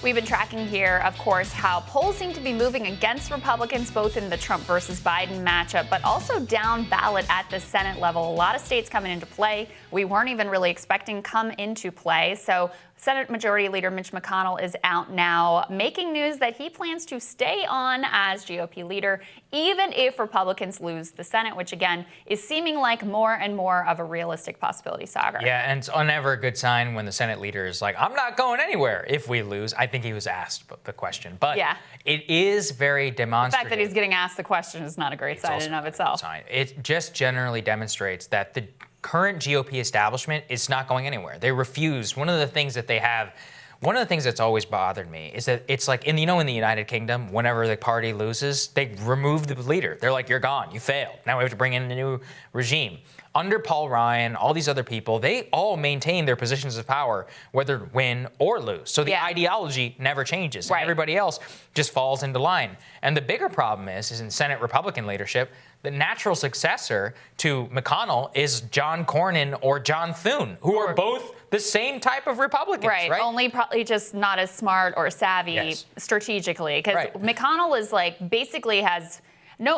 We've been tracking here, of course, how polls seem to be moving against Republicans, both in the Trump versus Biden matchup, but also down ballot at the Senate level. A lot of states coming into play we weren't even really expecting come into play. So Senate Majority Leader Mitch McConnell is out now, making news that he plans to stay on as GOP leader, even if Republicans lose the Senate, which again is seeming like more and more of a realistic possibility, Saagar. Yeah, and it's never a good sign when the Senate leader is like, I'm not going anywhere if we lose. I think he was asked the question, but yeah, it is very demonstrative. The fact that he's getting asked the question is not a great sign in and of itself. It just generally demonstrates that the current GOP establishment is not going anywhere. They refuse. One of the things that's always bothered me is that it's like in the United Kingdom, whenever the party loses, they remove the leader. They're like, you're gone, you failed. Now we have to bring in a new regime. Under Paul Ryan, all these other people, they all maintain their positions of power, whether win or lose. So the ideology never changes. Right. Everybody else just falls into line. And the bigger problem is in Senate Republican leadership, the natural successor to McConnell is John Cornyn or John Thune, who are both the same type of Republicans, right? Only probably just not as smart or savvy strategically. Because McConnell is like basically has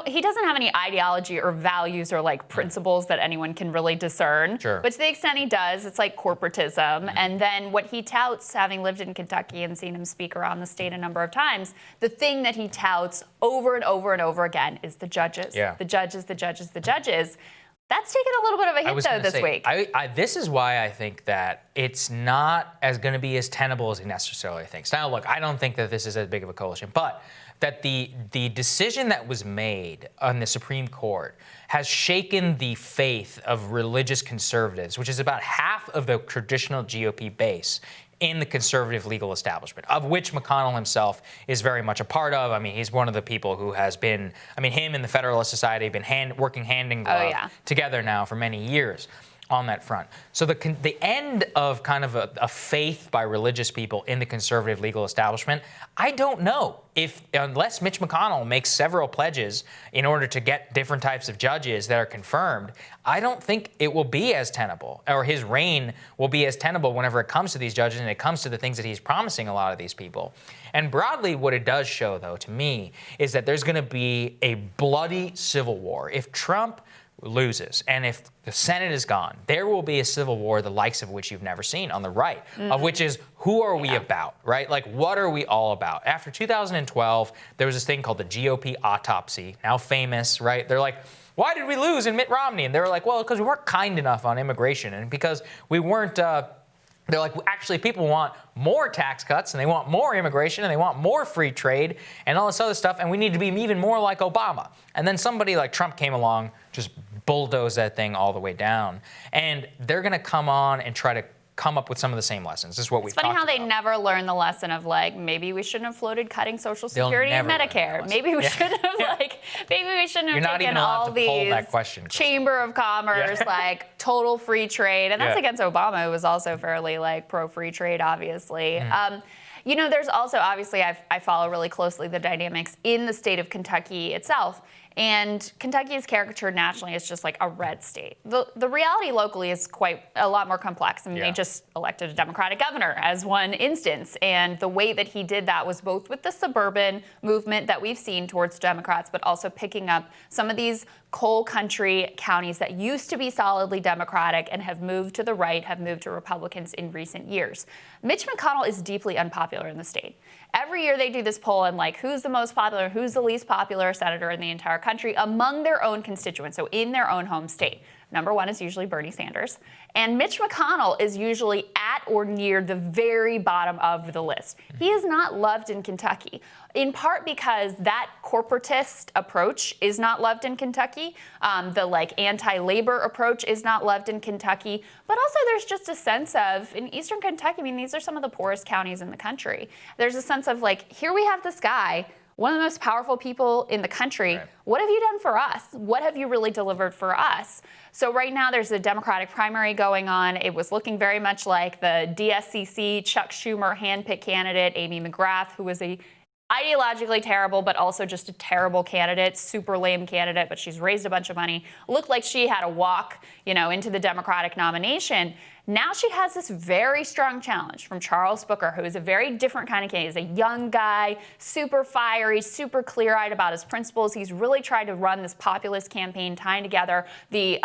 he doesn't have any ideology or values or like principles that anyone can really discern. Sure. But to the extent he does, it's like corporatism. And then what he touts, having lived in Kentucky and seen him speak around the state a number of times, the thing that he touts over and over and over again is the judges. Yeah. The judges, the judges, the judges. That's taken a little bit of a hit, though, this week. This is why I think that it's not going to be as tenable as he necessarily thinks. Now, look, I don't think that this is as big of a coalition, but that the decision that was made on the Supreme Court has shaken the faith of religious conservatives, which is about half of the traditional GOP base in the conservative legal establishment, of which McConnell himself is very much a part of. I mean, he's one of the people who has been, him and the Federalist Society have been working hand in glove together now for many years on that front. So the end of kind of a faith by religious people in the conservative legal establishment, I don't know unless Mitch McConnell makes several pledges in order to get different types of judges that are confirmed, I don't think it will be as tenable, or his reign will be as tenable whenever it comes to these judges and it comes to the things that he's promising a lot of these people. And broadly, what it does show, though, to me, is that there's going to be a bloody civil war. If Trump loses, and if the Senate is gone, there will be a civil war the likes of which you've never seen on the right, of which is, who are we about, right? Like, what are we all about? After 2012, there was this thing called the GOP autopsy, now famous, right? They're like, why did we lose in Mitt Romney? And they were like, well, because we weren't kind enough on immigration, and because we weren't they're like, actually, people want more tax cuts, and they want more immigration, and they want more free trade, and all this other stuff, and we need to be even more like Obama. And then somebody like Trump came along, just bulldozed that thing all the way down. And they're going to come on and try to come up with some of the same lessons. This is what we've talked about. It's funny how they never learned the lesson of, like, maybe we shouldn't have floated cutting Social Security and Medicare. Maybe we shouldn't have, maybe we shouldn't have taken all these Chamber of Commerce, like, total free trade. And that's against Obama, who was also fairly, like, pro-free trade, obviously. There's also, obviously, I follow really closely the dynamics in the state of Kentucky itself. And Kentucky is caricatured nationally as just like a red state. The reality locally is quite a lot more complex. I mean, they just elected a Democratic governor as one instance. And the way that he did that was both with the suburban movement that we've seen towards Democrats, but also picking up some of these coal country counties that used to be solidly Democratic and have moved to the right, have moved to Republicans in recent years. Mitch McConnell is deeply unpopular in the state. Every year they do this poll and like, who's the most popular, who's the least popular senator in the entire country among their own constituents, so in their own home state. Number one is usually Bernie Sanders. And Mitch McConnell is usually at or near the very bottom of the list. He is not loved in Kentucky, in part because that corporatist approach is not loved in Kentucky. The like anti-labor approach is not loved in Kentucky. But also there's just a sense of, in Eastern Kentucky, I mean, these are some of the poorest counties in the country. There's a sense of like, here we have this guy, one of the most powerful people in the country. Right. What have you done for us? What have you really delivered for us? So right now there's a Democratic primary going on. It was looking very much like the DSCC Chuck Schumer handpicked candidate, Amy McGrath, who was a ideologically terrible, but also just a terrible candidate, super lame candidate, but she's raised a bunch of money. Looked like she had a walk, into the Democratic nomination. Now she has this very strong challenge from Charles Booker, who is a very different kind of candidate. He's a young guy, super fiery, super clear-eyed about his principles. He's really tried to run this populist campaign, tying together the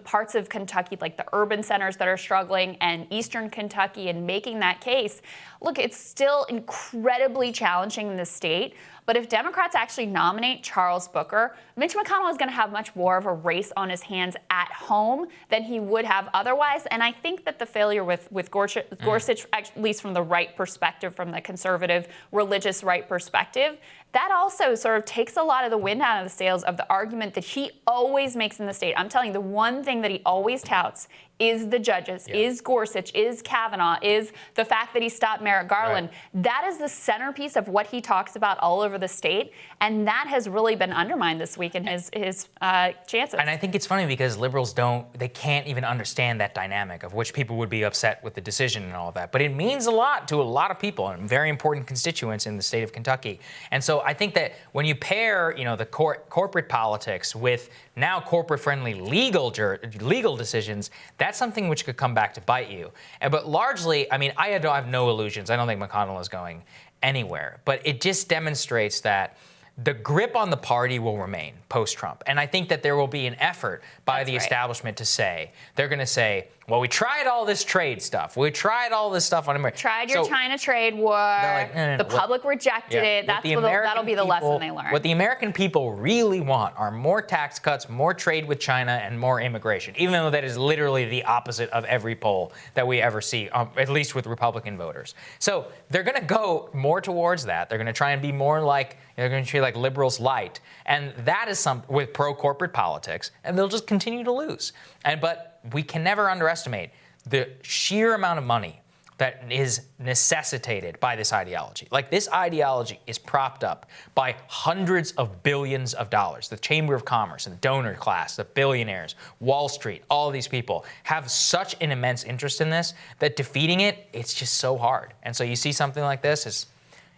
parts of Kentucky, like the urban centers that are struggling, and eastern Kentucky, and making that case. Look, it's still incredibly challenging in the state. But if Democrats actually nominate Charles Booker, Mitch McConnell is going to have much more of a race on his hands at home than he would have otherwise. And I think that the failure with Gorsuch, at least from the right perspective, from the conservative, religious right perspective, that also sort of takes a lot of the wind out of the sails of the argument that he always makes in the state. I'm telling you, the one thing that he always touts is the judges, is Gorsuch, is Kavanaugh, is the fact that he stopped Merrick Garland. Right. That is the centerpiece of what he talks about all over the state, and that has really been undermined this week in his chances. And I think it's funny because liberals they can't even understand that dynamic of which people would be upset with the decision and all of that. But it means a lot to a lot of people and very important constituents in the state of Kentucky. And so I think that when you pair, the corporate politics with now corporate-friendly legal decisions, that's something which could come back to bite you. But largely, I have no illusions. I don't think McConnell is going anywhere. But it just demonstrates that the grip on the party will remain post-Trump. And I think that there will be an effort by the establishment to say, they're going to say, well, we tried all this trade stuff. We tried all this stuff on America. Tried your China trade war. Like, no. The public rejected it. That'll be the lesson they learn. What the American people really want are more tax cuts, more trade with China, and more immigration, even though that is literally the opposite of every poll that we ever see, at least with Republican voters. So they're going to go more towards that. They're going to try and be more like, they're going to treat like liberals light. And that is something with pro-corporate politics, and they'll just continue to lose. But we can never underestimate the sheer amount of money that is necessitated by this ideology. Like, this ideology is propped up by hundreds of billions of dollars. The Chamber of Commerce and the donor class, the billionaires, Wall Street, all of these people have such an immense interest in this that defeating it, it's just so hard. And so you see something like this,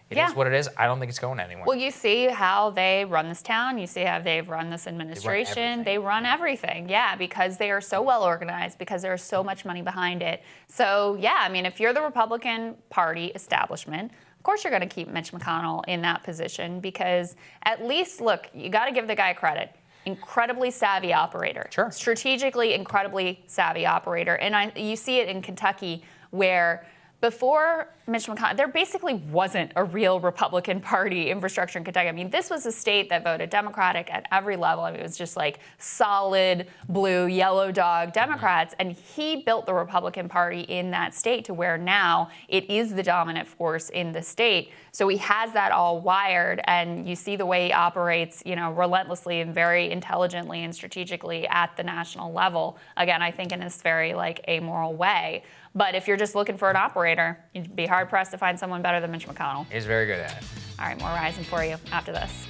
it is what it is. I don't think it's going anywhere. Well, you see how they run this town. You see how they've run this administration. They run everything. Yeah, because they are so well organized, because there's so much money behind it. So, yeah, if you're the Republican Party establishment, of course you're going to keep Mitch McConnell in that position because at least, look, you got to give the guy credit. Incredibly savvy operator. Sure. Strategically incredibly savvy operator. And you see it in Kentucky where before Mitch McConnell, there basically wasn't a real Republican Party infrastructure in Kentucky. This was a state that voted Democratic at every level. It was just like solid blue, yellow dog Democrats. And he built the Republican Party in that state to where now it is the dominant force in the state. So he has that all wired. And you see the way he operates, relentlessly and very intelligently and strategically at the national level. Again, I think in this very amoral way. But if you're just looking for an operator, you'd be hard-pressed to find someone better than Mitch McConnell. He's very good at it. All right, more Rising for you after this.